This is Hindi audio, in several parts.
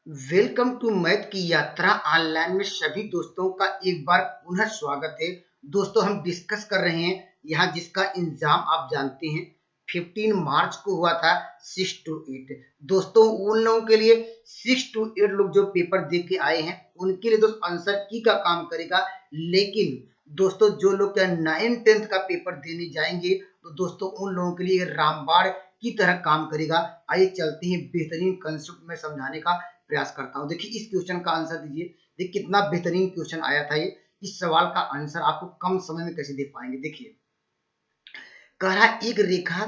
वेलकम टू मैथ की यात्रा ऑनलाइन में सभी दोस्तों का एक बार पुनः स्वागत है। दोस्तों हम डिस्कस कर रहे हैं यहाँ जिसका एग्जाम आप जानते हैं 15 मार्च को हुआ था 6 to 8। दोस्तों उन लोगों के लिए 6 to 8 लोग जो पेपर दे के आए हैं उनके लिए दोस्तों आंसर की का काम करेगा। लेकिन दोस्तों जो लोग क्या 9-10 का पेपर देने जाएंगे तो दोस्तों उन लोगों के लिए रामबाण की तरह काम करेगा। आइए चलते हैं बेहतरीन कंसेप्ट में समझाने का प्रयास करता हूं। देखिए इस क्वेश्चन का आंसर दीजिए। देखिए कितना बेहतरीन क्वेश्चन आया था ये। इस सवाल का आंसर आपको कम समय में कैसे दे पाएंगे। देखिए कह रहा है एक रेखा,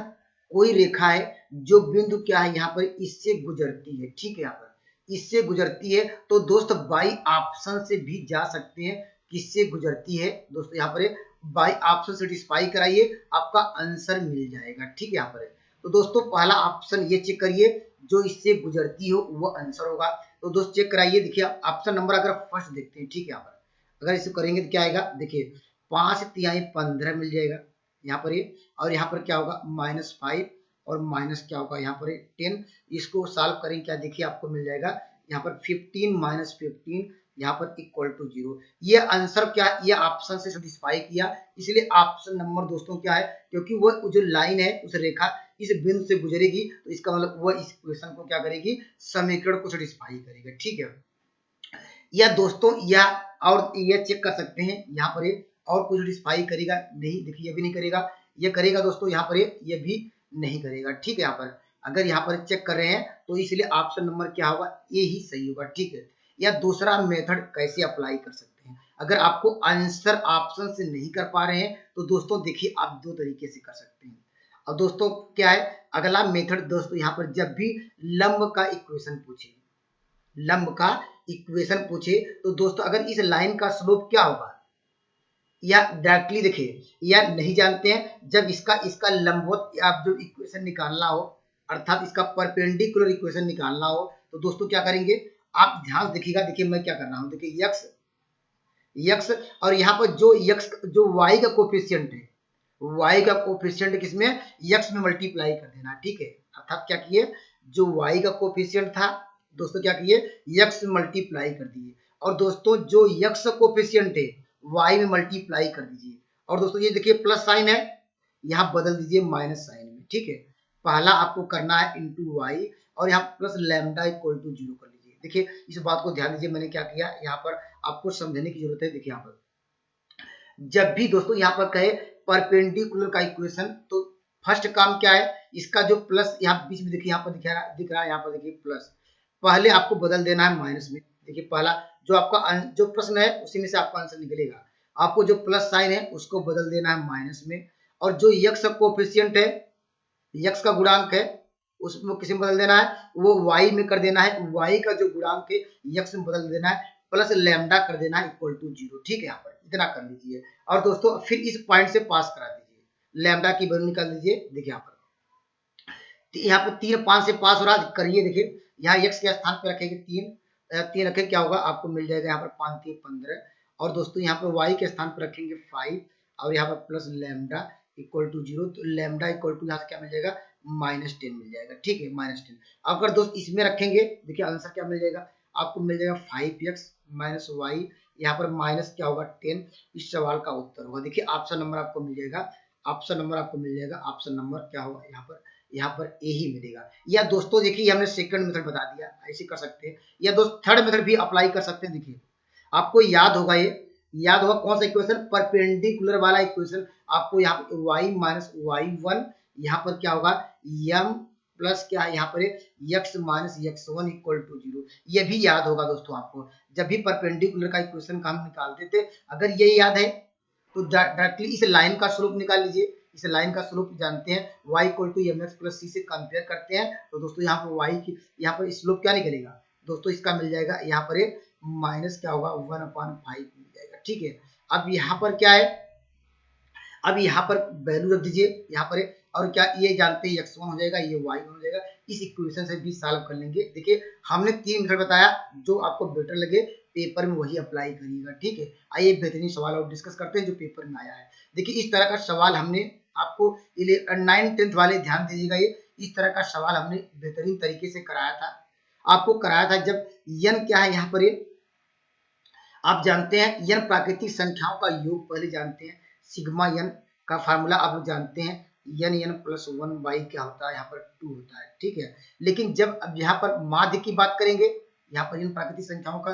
कोई रेखा है जो बिंदु क्या है यहाँ पर इससे गुजरती है। ठीक है, यहाँ पर इससे गुजरती है तो दोस्त बाई ऑप्शन से भी जा सकते हैं। किससे गुजरती है दोस्तों, यहाँ पर बाई ऑप्शन सेटिस्फाई कराइए, आपका आंसर मिल जाएगा। ठीक है, यहाँ पर तो दोस्तों पहला ऑप्शन ये चेक करिए, जो इससे गुजरती हो वो आंसर होगा। तो दोस्त चेक कराइए। देखिए ऑप्शन नंबर अगर फर्स्ट देखते हैं, ठीक है, यहाँ पर अगर इसे करेंगे तो क्या आएगा। देखिए 5 तिहाई 15 मिल जाएगा यहाँ पर ये, और यहाँ पर क्या होगा -5 और माइनस क्या होगा यहाँ पर 10। इसको सॉल्व करेंगे क्या, देखिए आपको मिल जाएगा यहाँ पर 15 - 15 यहाँ पर इक्वल टू 0। ये आंसर क्या, ये ऑप्शन से सेटिस्फाई किया, इसलिए ऑप्शन नंबर दोस्तों क्या है, क्योंकि वो जो लाइन है उस रेखा इस बिंदु से गुजरेगी तो इसका मतलब वो इस इक्वेशन को क्या करेगी, समीकरण को सेटिस्फाई करेगा। ठीक है, या दोस्तों या और ये चेक कर सकते हैं यहाँ पर ये और कुछ सेटिस्फाई करेगा नहीं। देखिए ये भी नहीं करेगा, ये करेगा दोस्तों यहाँ पर ये भी नहीं करेगा। ठीक है, यहाँ पर अगर यहाँ पर चेक कर रहे हैं तो इसलिए ऑप्शन नंबर क्या होगा, ये ही सही होगा। ठीक है, या दूसरा मेथड कैसे अप्लाई कर सकते हैं, अगर आपको आंसर ऑप्शन से नहीं कर पा रहे हैं तो दोस्तों देखिए आप दो तरीके से कर सकते हैं। अब दोस्तों क्या है अगला मेथड दोस्तों, यहाँ पर जब भी लंब का इक्वेशन पूछे, लंब का इक्वेशन पूछे तो दोस्तों अगर इस लाइन का स्लोप क्या होगा, या डायरेक्टली देखिए या नहीं जानते हैं, जब इसका इसका लंबवत आप जो इक्वेशन निकालना हो, अर्थात इसका परपेंडिकुलर इक्वेशन निकालना हो तो दोस्तों क्या करेंगे, आप ध्यान देखिएगा। देखिए मैं क्या करना हूं, देखिए यक्स और यहाँ पर जो यक्स जो वाई का कोफिशिएंट है, वाई का कोफिशिएंट किसमें, यक्स में मल्टीप्लाई कर देना। ठीक है, अर्थात क्या किए, जो वाई का कोफिशिएंट था दोस्तों क्या किए, यक्स में मल्टीप्लाई कर दिए, और दोस्तों जो यक्स कोफिशिएंट है वाई में मल्टीप्लाई कर दीजिए। और दोस्तों ये देखिए प्लस साइन है, यहाँ बदल दीजिए माइनस साइन में। ठीक है, पहला आपको करना है इंटू वाई और यहाँ प्लस लैम्डा इक्वल टू 0 कर लीजिए। देखिए इस बात को ध्यान दीजिए, मैंने क्या किया यहाँ पर आपको समझने की जरूरत है। देखिए यहाँ पर जब भी दोस्तों यहाँ पर कहे परपेंडिकुलर का इक्वेशन तो फर्स्ट काम क्या है, इसका जो प्लस यहाँ बीच में देखिए यहाँ पर दिख रहा है यहाँ पर देखिए प्लस, पहले आपको बदल देना है माइनस में। देखिए पहला जो आपका जो प्रश्न है उसी में से आपका आंसर निकलेगा, आपको जो प्लस साइन है उसको बदल देना है माइनस में, और जो यक्स कोफिशिएंट है, यक्स का गुणांक है उसमें किसी में बदल देना है, वो वाई में कर देना है, वाई का जो गुणांक है यक्स में बदल देना है, प्लस लैम्डा कर देना है इक्वल टू 0। ठीक है, यहाँ पर इतना कर लीजिए और दोस्तों फिर इस पॉइंट से पास करा दीजिए, लैम्डा की वैल्यू निकाल दीजिए। देखिए यहाँ पर यहाँ पर 3 5 से पास हो रहा करिए। देखिए यहाँ यक्स के स्थान पर रखेंगे 3 रखें, क्या होगा आपको मिल जाएगा यहाँ पर 5 3 15, और दोस्तों यहाँ पर वाई के स्थान पर रखेंगे 5 और यहाँ पर प्लस लैम्डा इक्वल टू 0, तो लैम्डा इक्वल टू यहाँ से क्या मिल जाएगा, -10 मिल जाएगा। ठीक है, -10। अगर दोस्त इसमें रखेंगे देखिए आंसर क्या मिल जाएगा, आपको मिल जाएगा 5x माइनस वाई, यहाँ पर माइनस क्या होगा 10। इस सवाल का उत्तर होगा, देखिए ऑप्शन नंबर आपको मिल जाएगा, ऑप्शन नंबर आपको मिल जाएगा, ऑप्शन नंबर क्या होगा यहाँ पर ए ही मिलेगा। या दोस्तों देखिए हमने सेकंड मेथड बता दिया, ऐसे कर सकते हैं, या दोस्त थर्ड मेथड भी अप्लाई कर सकते हैं। देखिए आपको याद होगा, ये याद होगा कौन सा इक्वेशन, परपेंडिकुलर वाला इक्वेशन। आपको यहाँ पर y माइनस y1 यहाँ पर क्या होगा m प्लस क्या है यहाँ पर x minus x1 equal to 0, ये भी याद होगा दोस्तों आपको। जब भी परपेंडिकुलर का इक्वेशन का हम निकालते थे, अगर ये याद है तो डायरेक्टली इस लाइन का स्लोप निकाल लीजिए। इस लाइन का स्लोप जानते हैं y equal to mx plus c से कंपेयर करते हैं तो दोस्तों यहाँ पर y की यहाँ पर स्लोप क्या निकलेगा दोस्तों, इसका मिल जाएगा यहाँ पर माइनस क्या होगा 1/5 मिल जाएगा। ठीक है, अब यहाँ पर क्या है, अब यहाँ पर वैल्यू रख दीजिए यहाँ पर, और क्या ये जानते हैं x1 हो जाएगा, ये y1 हो जाएगा। इस इक्वेशन से भी सॉल्व कर लेंगे। देखिए हमने 3 मेथड बताया, जो आपको बेटर लगे पेपर में वही अप्लाई करिएगा। ठीक है, आइए बेहतरीन सवाल और डिस्कस करते हैं जो पेपर में आया है। देखिए इस तरह का सवाल हमने आपको 9th 10th वाले ध्यान दीजिएगा, ये इस तरह का सवाल हमने बेहतरीन तरीके से कराया था। आपको कराया था जब n क्या है यहाँ पर, आप जानते हैं n प्राकृतिक संख्याओं का योग पहले जानते हैं, सिग्मा n का फार्मूला आप लोग जानते हैं, n प्लस 1 बाई क्या होता है यहाँ पर 2 होता है, ठीक है। लेकिन जब अब यहाँ पर माध्य की बात करेंगे, यहाँ पर इन प्राकृतिक संख्याओं का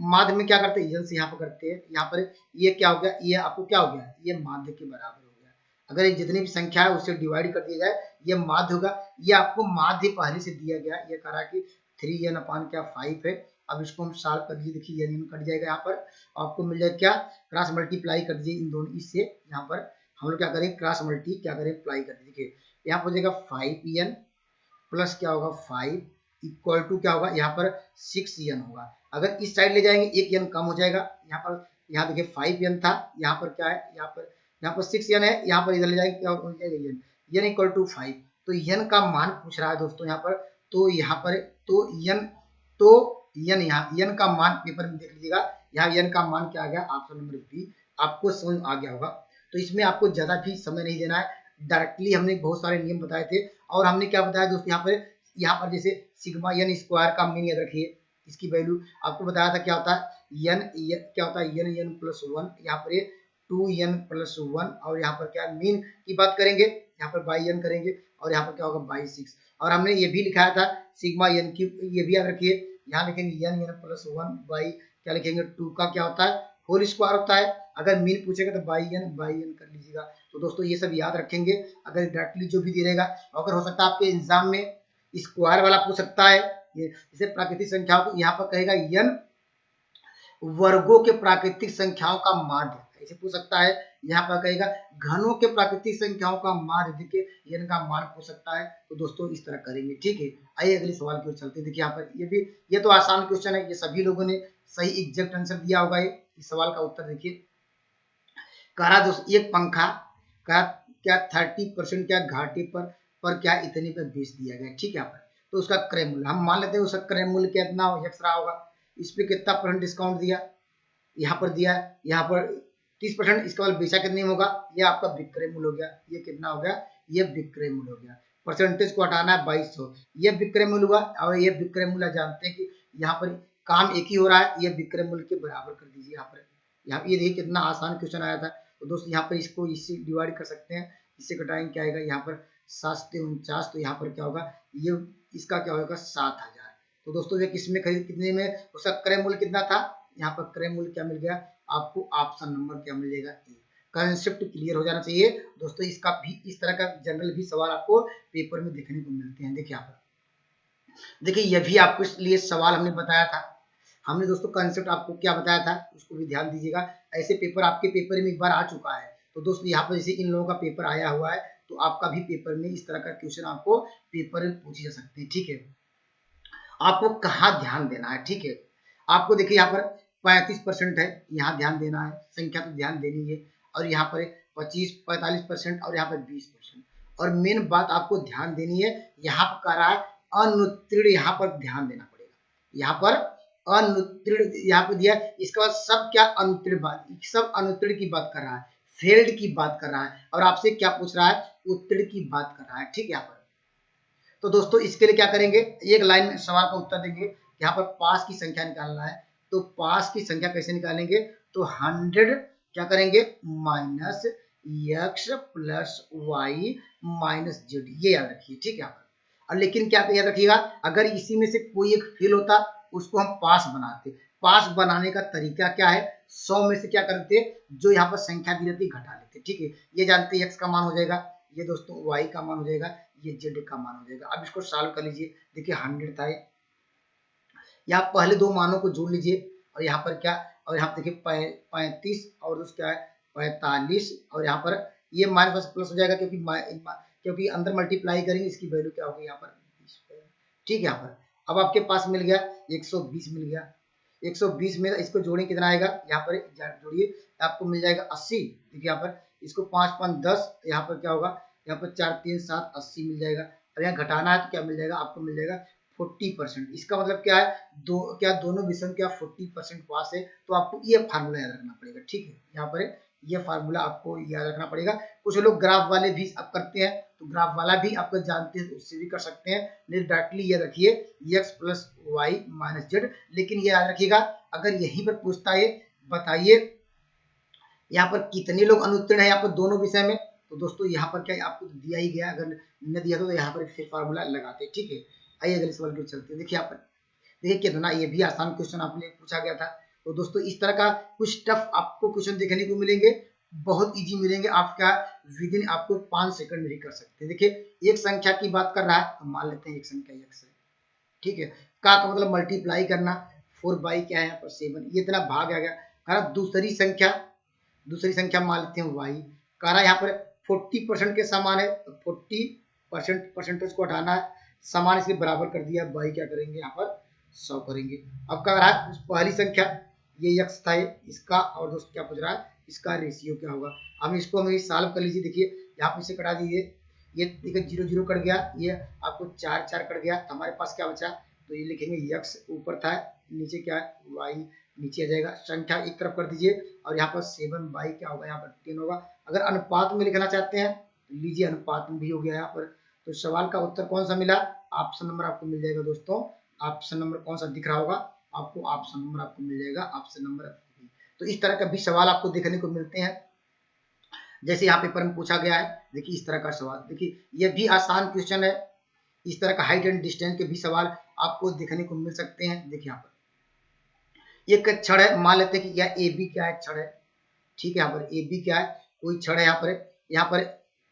माध्य में क्या करते हैं, n से यहाँ पर करते हैं, यहाँ पर ये क्या हो गया, ये आपको क्या हो गया, ये माध्य के बराबर हो गया। अगर ये जितनी भी संख्या है उससे डिवाइड कर दिया जाए, ये माध्य होगा। ये आपको माध्य पहले से दिया गया, ये कह रहा है कि 3n अपान क्या 5 है। अब इसको हम सॉल्व कर लीजिए, देखिए n कट जाएगा, यहाँ पर आपको मिल जाएगा क्या, क्रॉस मल्टीप्लाई कर दीजिए इन दोनों, इससे यहाँ पर हम लोग क्या करेंगे, क्रॉस मल्टी क्या करें, प्लाई कर दीजिए। यहाँ पर हो जाएगा 5n प्लस क्या होगा 5 इक्वल टू क्या होगा, यहाँ पर 6n होगा। अगर इस साइड ले जाएंगे एक n कम हो जाएगा, यहाँ पर यहाँ देखिए 5n था, यहाँ पर क्या है, यहाँ पर 6n है, यहाँ पर इधर ले जाएंगे क्या हो जाएगा n इक्वल टू 5। तो n का मान पूछ रहा है दोस्तों यहाँ पर, तो यहाँ पर n यहाँ n का मान पेपर में देख लीजिएगा, यहाँ n का मान क्या आ गया, ऑप्शन नंबर बी। आपको समझ आ गया होगा। तो इसमें आपको ज्यादा भी समय नहीं देना है, डायरेक्टली हमने बहुत सारे नियम बताए थे। और हमने क्या बताया दोस्तों, यहाँ पर जैसे सिग्मा n स्क्वायर का मीन याद रखिए, इसकी वैल्यू आपको बताया था क्या होता है, क्या होता है n प्लस 1, यहाँ पर 2n प्लस 1, और यहाँ पर क्या मीन की बात करेंगे, यहाँ पर बाई n करेंगे, और यहाँ पर क्या होगा बाई 6। और हमने ये भी लिखाया था सिग्मा n की, ये भी याद रखिए, यहाँ लिखेंगे n प्लस 1 बाई क्या लिखेंगे 2 का क्या होता है, होल स्क्वायर होता है। अगर मीन पूछेगा तो बाई n कर लीजिएगा। तो दोस्तों ये सब याद रखेंगे, अगर डायरेक्टली जो भी दे देगा। अगर हो सकता है आपके एग्जाम में स्क्वायर वाला पूछ सकता है, जैसे प्राकृतिक संख्याओं को यहाँ पर कहेगा n वर्गों के प्राकृतिक संख्याओं का माध्य, ऐसे पूछ सकता है। यहाँ पर कहेगा घनों के प्राकृतिक संख्याओं का माध्य देखिए n का मान पूछ सकता है। तो दोस्तों इस तरह करेंगे, ठीक है। आइए अगले सवाल की ओर चलते हैं। देखिए यहाँ पर ये तो आसान क्वेश्चन है, ये सभी लोगों ने सही एग्जैक्ट आंसर दिया होगा। इस सवाल का उत्तर देखिए, कह रहा दोस्तों एक पंखा का क्या 30% क्या घाटे पर क्या इतने पर बेच दिया गया, ठीक है। यहाँ पर तो उसका क्रय मूल्य हम मान लेते हैं, उसका क्रय मूल्य कितना रहा होगा, इस पे कितना % डिस्काउंट दिया, यहाँ पर दिया है, यहाँ पर 30%, इसका मतलब बेचा कितने में होगा, ये आपका विक्रय मूल्य हो गया। ये कितना हो गया, ये विक्रय मूल्य हो गया। परसेंटेज को हटाना है 2200, ये विक्रय मूल्य हुआ। और ये विक्रय मूल्य जानते हैं कि यहाँ पर काम एक ही हो रहा है, ये विक्रय मूल्य के बराबर कर दीजिए। यहाँ पर ये देखिए कितना आसान क्वेश्चन आया था। तो दोस्तों यहाँ पर इसको इससे डिवाइड कर सकते हैं, इससे घटाएंगे क्या आएगा, यहाँ पर 7 तो यहाँ पर क्या होगा, ये इसका क्या होगा 7000। तो दोस्तों ये किसमें खरीद कितने में, उसका क्रय मूल्य कितना था, यहाँ पर क्रय मूल्य क्या मिल गया आपको, ऑप्शन नंबर क्या मिल जाएगा ए। कंसेप्ट क्लियर हो जाना चाहिए दोस्तों। इसका भी इस तरह का जनरल भी सवाल आपको पेपर में देखने को मिलते हैं। देखिए यहाँ पर देखिए, यह भी आपको इसलिए सवाल हमने बताया था। हमने दोस्तों कंसेप्ट आपको क्या बताया था, उसको भी ध्यान दीजिएगा। ऐसे पेपर आपके पेपर में एक बार आ चुका है। तो दोस्तों यहाँ पर जैसे इन लोगों का पेपर आया हुआ है, तो आपका भी पेपर में इस तरह का क्वेश्चन आपको पेपर में पूछे जा सकते हैं, ठीक है। आपको कहाँ ध्यान देना है, ठीक है। आपको देखिए यहाँ पर 35% है, यहाँ ध्यान देना है, संख्या तो ध्यान देनी है। और यहाँ पर 45% और यहाँ पर 20%। और मेन बात आपको ध्यान देनी है, यहाँ पर कह रहा है अनुत्तीर्ण, यहाँ पर ध्यान देना पड़ेगा। यहाँ पर अनुत्तीर्ण यहाँ पर दिया, इसके बाद सब क्या अनुत्तीर्ण बात, सब अनुत्तीर्ण की बात कर रहा है, फेल्ड की बात कर रहा है। और आपसे क्या पूछ रहा है, उत्तीर्ण की बात कर रहा है, ठीक है। यहाँ पर तो दोस्तों इसके लिए क्या करेंगे, एक लाइन में सवाल का उत्तर देंगे। यहाँ पर पास की संख्या निकालना है, तो पास की संख्या कैसे निकालेंगे, तो 100 क्या करेंगे minus x plus Y minus Z, ये याद रखिए, ठीक है। यहाँ पर और लेकिन क्या याद रखिएगा, अगर इसी में से कोई एक फेल होता उसको हम पास बनाते। पास बनाने का तरीका क्या है, 100 में से क्या करते, जो यहाँ पर संख्या दी रहती घटा लेते, ठीक है। ये जानते x का मान हो जाएगा, ये दोस्तों y का मान हो जाएगा, ये z का मान हो जाएगा। अब इसको सॉल्व कर लीजिए। देखिए 100 था, यहाँ पहले दो मानों को जोड़ लीजिए, और यहाँ पर क्या, और यहाँ पर देखिए 35 और क्या है 45, और यहाँ पर ये माइनस प्लस हो जाएगा, क्योंकि अंदर मल्टीप्लाई करेंगे, इसकी वैल्यू क्या होगी यहाँ पर 20, ठीक है। यहाँ पर अब आपके पास मिल गया 120 मिल गया। 120 में इसको जोड़ें कितना आएगा, यहाँ पर जोड़िए आपको मिल जाएगा 80। देखिए यहाँ पर इसको 5 5 10, यहाँ पर क्या होगा, यहाँ पर 4 3 7 80 मिल जाएगा। और यहाँ घटाना है तो क्या मिल जाएगा, आपको मिल जाएगा 40%। इसका मतलब क्या है, दोनों विषम क्या 40% पास है। तो आपको ये फार्मूला याद रखना पड़ेगा, ठीक है। यहाँ पर ये फार्मूला आपको याद रखना पड़ेगा। कुछ लोग ग्राफ वाले भी अब करते हैं, तो ग्राफ वाला भी आपको जानते हैं तो उससे भी कर सकते हैं, नहीं डायरेक्टली ये रखिए x plus Y minus Z. लेकिन ये याद रखिएगा अगर यहीं पर पूछता है बताइए यहाँ पर कितने लोग अनुत्तीर्ण है यहाँ पर दोनों विषय में, तो दोस्तों यहाँ पर क्या आपको दिया ही गया, अगर न दिया तो यहाँ पर फिर फार्मूला लगाते। ठीक है, आइए अगले सवाल की ओर चलते हैं। देखिए यहाँ पर देखिए कितना ये भी आसान क्वेश्चन आपने पूछा गया था। तो दोस्तों इस तरह का कुछ टफ आपको क्वेश्चन देखने को मिलेंगे, बहुत इजी मिलेंगे, आप क्या विद इन आपको 5 सेकंड में ही कर सकते हैं। देखिए एक संख्या की बात कर रहा है तो मान लेते हैं एक संख्या x है, ठीक है, का मतलब मल्टीप्लाई करना 4 बाई क्या है यहाँ पर 7, ये इतना भाग आ गया। दूसरी संख्या मान लेते हैं y, कह यहाँ पर 40% के समान है तो 40% परसेंटेज को हटाना है, समान इसके बराबर कर दिया, y क्या करेंगे यहाँ पर 100 करेंगे। अब क्या रहा है पहली संख्या ये x था इसका, और दोस्तों क्या पूछ रहा है इसका रेशियो क्या होगा। अब इसको हमें सॉल्व कर लीजिए। देखिए यहाँ पर इसे कटा दीजिए, ये देखिए 0 0 कट गया, ये आपको 4 4 कट गया, तो हमारे पास क्या बचा, तो ये लिखेंगे x ऊपर था, नीचे क्या है y नीचे आ जाएगा, संख्या एक तरफ कर दीजिए और यहाँ पर 7 बाई क्या होगा यहाँ पर 10 होगा। अगर अनुपात में लिखना चाहते हैं तो लीजिए अनुपात में भी हो गया यहाँ पर। तो सवाल का उत्तर कौन सा मिला, ऑप्शन नंबर आपको मिल जाएगा दोस्तों। ऑप्शन नंबर कौन सा दिख रहा होगा आपको, ऑप्शन नंबर आपको मिल जाएगा, ऑप्शन नंबर। तो इस तरह का भी सवाल आपको देखने को मिलते हैं, जैसे यहाँ पेपर में पूछा गया है। देखिए इस तरह का सवाल, देखिए यह भी आसान क्वेश्चन है। इस तरह का हाइट एंड डिस्टेंस के भी सवाल आपको देखने को मिल सकते हैं। देखिए यहाँ पर एक छड़ है, मान लेते हैं कि यह ए बी क्या है, छड़ है, ठीक है, यहाँ पर ए बी क्या है कोई छड़ है, यहाँ पर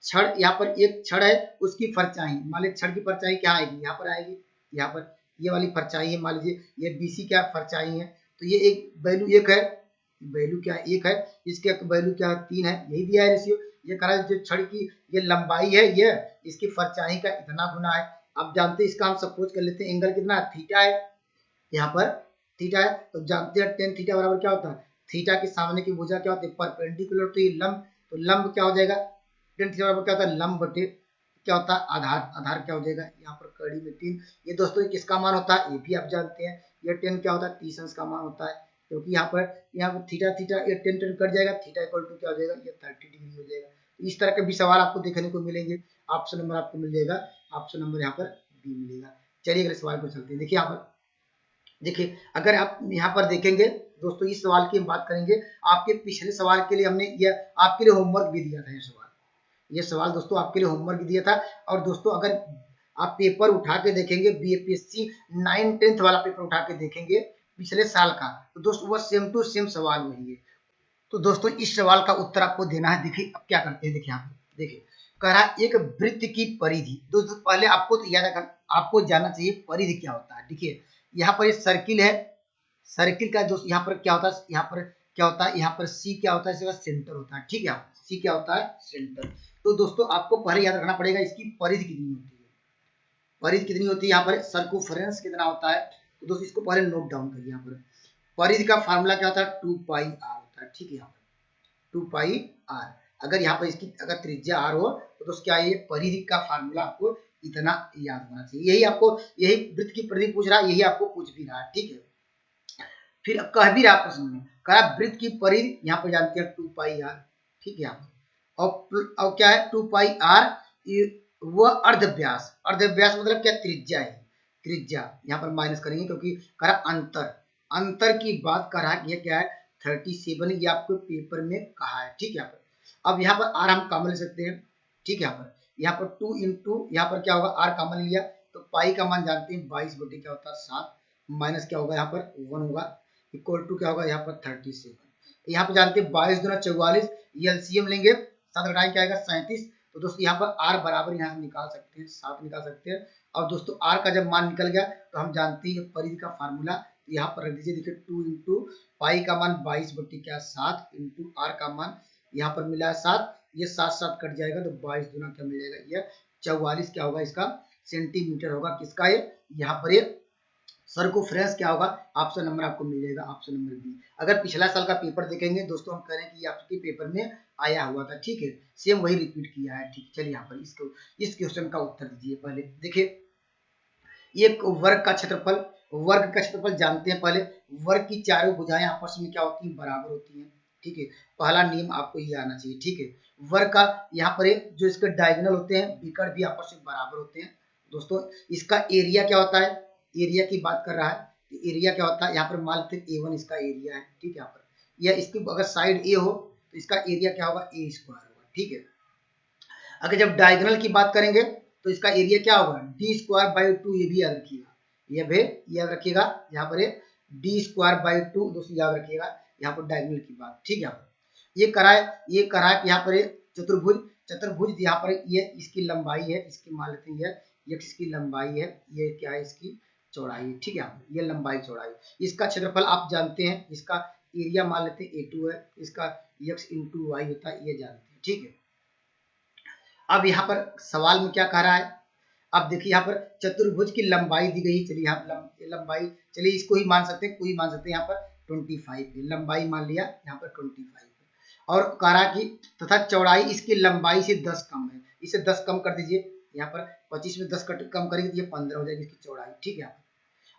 छड़, यहाँ पर एक छड़ है उसकी परछाई, मान लीजिए छड़ की परछाई क्या आएगी यहाँ पर आएगी, यहाँ पर ये वाली परछाई है, मान लीजिए ये बीसी क्या परछाई है, तो ये एक वैल्यू एक है, वैल्यू क्या एक है, इसके वैल्यू क्या 3 है, यही दिया है रेशियो। ये कह रहा है जो छड़ की ये लंबाई है ये इसकी परछाई का इतना गुना है। आप जानते हैं इसका हम सपोज कर लेते हैं एंगल कितना थीटा है, यहाँ पर थीटा है, तो जानते हैं टेन थीटा बराबर क्या होता है, थीटा के सामने की भुजा क्या होती है परपेंडिकुलर, तो ये लंब, तो लंब क्या हो जाएगा टेन थीटा बराबर क्या होता है लंब बटे क्या होता है आधार, आधार क्या हो जाएगा यहाँ पर कड़ी में 3। ये दोस्तों ये किसका मान होता है, ये भी आप जानते हैं, ये 10 क्या होता है टीसेंस का मान होता है, क्योंकि यहाँ पर थीटा थीटा ये 10 10 कट जाएगा, थीटा इक्वल टू क्या हो जाएगा ये 30 डिग्री हो जाएगा। इस तरह के भी सवाल आपको देखने को मिलेंगे, ऑप्शन नंबर आपको मिल जाएगा, ऑप्शन नंबर यहाँ पर बी मिलेगा। चलिए अगले सवाल पर चलते हैं। देखिए यहाँ पर देखिए अगर आप यहाँ पर देखेंगे दोस्तों इस सवाल की हम बात करेंगे, आपके पिछले सवाल के लिए हमने ये आपके लिए होमवर्क भी दिया था, ये सवाल दोस्तों आपके लिए होमवर्क दिया था। और दोस्तों अगर आप पेपर उठा के देखेंगे बीएपीएससी 9-10 वाला पेपर उठा के देखेंगे पिछले साल का, तो दोस्तों वो सेम टू सेम सवाल वही है। तो दोस्तों इस सवाल का उत्तर आपको देना है। देखिए अब क्या करते हैं, देखिए यहाँ पे देखिए कह रहा है एक वृत्त की परिधि, दोस्तों पहले आपको तो याद रखना, आपको जानना चाहिए परिधि क्या होता है। देखिए यहाँ पर एक सर्किल है, सर्किल का दोस्त यहाँ पर क्या होता है, यहाँ पर क्या होता है, यहाँ पर सी क्या होता है, इसका सेंटर होता है, ठीक है, सी क्या होता है सेंटर। तो दोस्तों आपको पहले याद रखना पड़ेगा इसकी परिधि कितनी होती है, परिधि कितनी होती है, यहाँ पर सर्कुम्फरेंस कितना होता है। तो दोस्तों इसको पहले नोट डाउन करिए, यहाँ पर परिधि का फार्मूला क्या होता है 2 पाई आर होता है, ठीक है, यहाँ पर 2 पाई आर। अगर यहाँ पर इसकी अगर त्रिज्या आर हो तो दोस्तों क्या ये परिधि का फार्मूला आपको इतना याद होना चाहिए। यही आपको यही वृत्त की परिधि पूछ रहा है, यही आपको पूछ भी रहा है, ठीक है। फिर कह भी रहा प्रश्न में, कहा वृत्त की परिधि यहाँ पर जानते हैं 2 पाई आर, ठीक है, यहाँ पर और क्या है 2 पाई आर, वह अर्धव्यास, अर्धव्यास मतलब क्या त्रिज्या है, त्रिज्या यहाँ पर माइनस करेंगे क्योंकि कह रहा अंतर, अंतर की बात कर रहा है, ये क्या है 37, ये आपको पेपर में कहा है, ठीक है। यहाँ पर अब यहाँ पर आर हम कॉमन ले सकते हैं, ठीक है, यहाँ पर 2 इंटू यहाँ पर क्या होगा आर कॉमन लिया तो पाई का मान जानते हैं 22 बटे क्या होता है 7, माइनस क्या होगा यहाँ पर 1 होगा, इक्वल टू क्या होगा यहाँ पर 37। यहाँ पर जानते हैं 22 दूना 44, ये एलसीएम लेंगे 7 घटाएं क्या आएगा 37। तो दोस्तों यहाँ पर आर बराबर यहाँ हम निकाल सकते हैं 7 निकाल सकते हैं। और दोस्तों आर का जब मान निकल गया तो हम जानते हैं परिधि का फार्मूला यहाँ पर रख दीजिए। देखिए 2 इंटू पाई का मान 22 बटे क्या 7 इंटू आर का मान यहाँ पर मिला है 7, ये 7 7 कट जाएगा तो 22 दूना क्या मिल जाएगा ये 44 क्या होगा इसका सेंटीमीटर होगा, किसका ये यहाँ पर ये सर्कुम्फरेंस क्या होगा, ऑप्शन नंबर आपको मिल जाएगा, ऑप्शन नंबर बी। अगर पिछला साल का पेपर देखेंगे दोस्तों हम कह रहे हैं कि ये आपके पेपर में आया हुआ था, ठीक है, सेम वही रिपीट किया है, ठीक। चलिए यहाँ पर इसको इस क्वेश्चन का उत्तर दीजिए। पहले देखिए एक वर्ग का क्षेत्रफल जानते हैं, पहले वर्ग की चारों भुजाएं आपस में क्या होती हैं बराबर होती हैं, ठीक है, पहला नियम आपको ये आना चाहिए। ठीक है, वर्ग का यहाँ पर जो इसके डायगोनल होते हैं विकर्ण भी आपस में बराबर होते हैं। दोस्तों इसका एरिया क्या होता है, एरिया की बात कर रहा है, तो एरिया क्या होता है, यहाँ पर मान लेते हैं A1 इसका एरिया है। ठीक है, यहाँ पर या इसकी अगर साइड ए हो तो इसका एरिया क्या होगा, ए स्क्वायर होगा। ठीक है, अगर जब डायगोनल की बात करेंगे तो इसका एरिया क्या होगा, डी स्क्वायर बाई 2, ये भी याद रखिएगा, ये भी याद रखिएगा, यहाँ पर डी स्क्वायर बाई 2 दोस्तों याद रखिएगा, यहाँ पर डायगोनल की बात। ठीक है, ये करा है यहाँ पर चतुर्भुज, चतुर्भुज यहाँ पर ये इसकी लंबाई है, इसकी मान लेते हैं ये इसकी लंबाई है, ये क्या है इसकी चौड़ाई। ठीक है, ये लंबाई चौड़ाई, इसका क्षेत्रफल आप जानते हैं, इसका एरिया मान लेते हैं A2 है, इसका x इंटू वाई होता है, ये जानते हैं। ठीक है, अब यहाँ पर सवाल में क्या कह रहा है, अब देखिए यहाँ पर चतुर्भुज की लंबाई दी गई, चलिए यहाँ लंबाई, चलिए इसको ही मान सकते हैं, कोई मान सकते हैं, यहाँ पर 25 है, लंबाई मान लिया यहाँ पर 25 है, और कह रहा कि तथा चौड़ाई इसकी लंबाई से 10 कम है, इसे 10 कम कर दीजिए, यहाँ पर 25 में 10 कम करेंगे तो ये 15 हो जाएगी इसकी चौड़ाई। ठीक है,